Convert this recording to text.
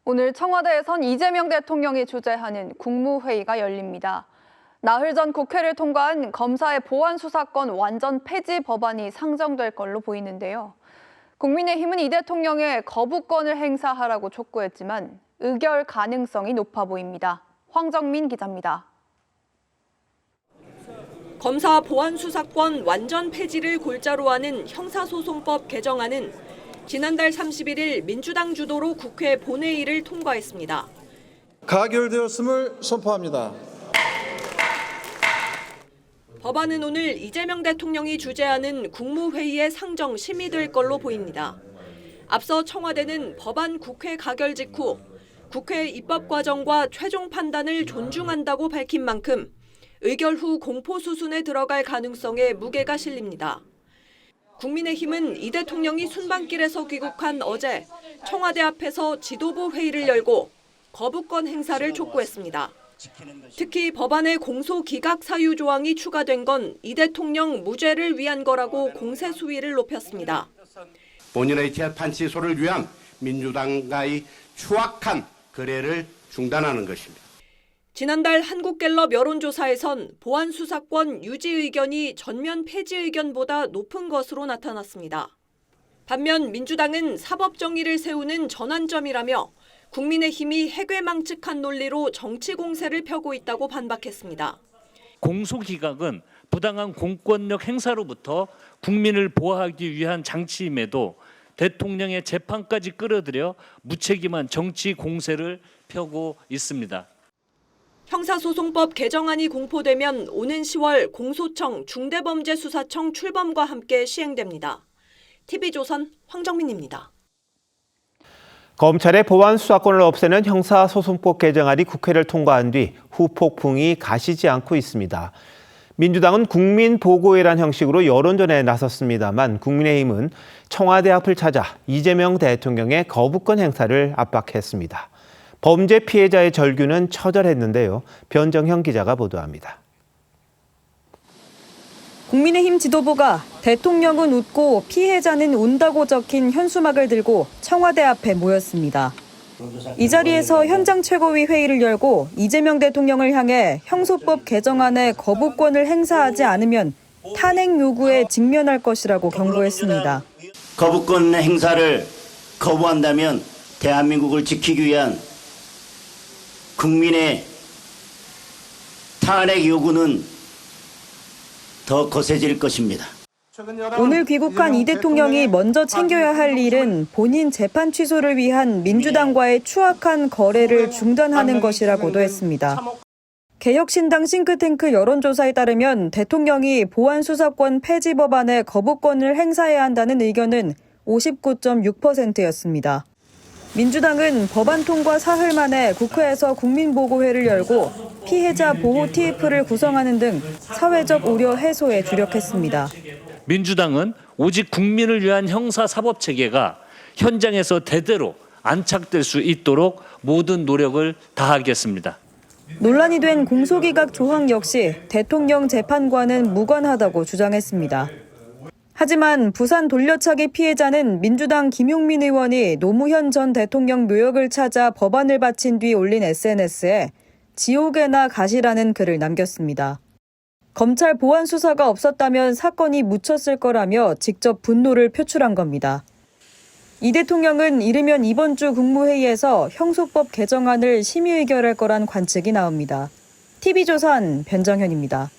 오늘 청와대에선 이재명 대통령이 주재하는 국무회의가 열립니다. 나흘 전 국회를 통과한 검사의 보안수사권 완전 폐지 법안이 상정될 걸로 보이는데요. 국민의힘은 이 대통령에 거부권을 행사하라고 촉구했지만 의결 가능성이 높아 보입니다. 황정민 기자입니다. 검사 보안수사권 완전 폐지를 골자로 하는 형사소송법 개정안은 지난달 31일 민주당 주도로 국회 본회의를 통과했습니다. 가결되었음을 선포합니다. 법안은 오늘 이재명 대통령이 주재하는 국무회의에 상정 심의될 걸로 보입니다. 앞서 청와대는 법안 국회 가결 직후 국회 입법 과정과 최종 판단을 존중한다고 밝힌 만큼 의결 후 공포 수순에 들어갈 가능성에 무게가 실립니다. 국민의힘은 이 대통령이 순방길에서 귀국한 어제 청와대 앞에서 지도부 회의를 열고 거부권 행사를 촉구했습니다. 특히 법안에 공소 기각 사유 조항이 추가된 건 이 대통령 무죄를 위한 거라고 공세 수위를 높였습니다. 본인의 재판 취소를 위한 민주당과의 추악한 거래를 중단하는 것입니다. 지난달 한국갤럽 여론조사에선 보안수사권 유지 의견이 전면 폐지 의견보다 높은 것으로 나타났습니다. 반면 민주당은 사법정의를 세우는 전환점이라며 국민의힘이 해괴망측한 논리로 정치 공세를 펴고 있다고 반박했습니다. 공소기각은 부당한 공권력 행사로부터 국민을 보호하기 위한 장치임에도 대통령의 재판까지 끌어들여 무책임한 정치 공세를 펴고 있습니다. 형사소송법 개정안이 공포되면 오는 10월 공소청 중대범죄수사청 출범과 함께 시행됩니다. TV조선 황정민입니다. 검찰의 보안 수사권을 없애는 형사소송법 개정안이 국회를 통과한 뒤 후폭풍이 가시지 않고 있습니다. 민주당은 국민보고회란 형식으로 여론전에 나섰습니다만 국민의힘은 청와대 앞을 찾아 이재명 대통령의 거부권 행사를 압박했습니다. 범죄 피해자의 절규는 처절했는데요. 변정현 기자가 보도합니다. 국민의힘 지도부가 대통령은 웃고 피해자는 운다고 적힌 현수막을 들고 청와대 앞에 모였습니다. 이 자리에서 현장 최고위 회의를 열고 이재명 대통령을 향해 형소법 개정안에 거부권을 행사하지 않으면 탄핵 요구에 직면할 것이라고 경고했습니다. 거부권 행사를 거부한다면 대한민국을 지키기 위한 국민의 탄핵 요구는 더 거세질 것입니다. 오늘 귀국한 이 대통령이 먼저 챙겨야 할 일은 본인 재판 취소를 위한 민주당과의 추악한 거래를 중단하는 것이라고도 했습니다. 개혁신당 싱크탱크 여론조사에 따르면 대통령이 보안수사권 폐지 법안에 거부권을 행사해야 한다는 의견은 59.6%였습니다. 민주당은 법안 통과 사흘 만에 국회에서 국민보고회를 열고 피해자 보호 TF를 구성하는 등 사회적 우려 해소에 주력했습니다. 민주당은 오직 국민을 위한 형사사법체계가 현장에서 대대로 안착될 수 있도록 모든 노력을 다하겠습니다. 논란이 된 공소기각 조항 역시 대통령 재판과는 무관하다고 주장했습니다. 하지만 부산 돌려차기 피해자는 민주당 김용민 의원이 노무현 전 대통령 묘역을 찾아 법안을 바친 뒤 올린 SNS에 지옥에나 가시라는 글을 남겼습니다. 검찰 보안 수사가 없었다면 사건이 묻혔을 거라며 직접 분노를 표출한 겁니다. 이 대통령은 이르면 이번 주 국무회의에서 형소법 개정안을 심의 의결할 거란 관측이 나옵니다. TV조선 변정현입니다.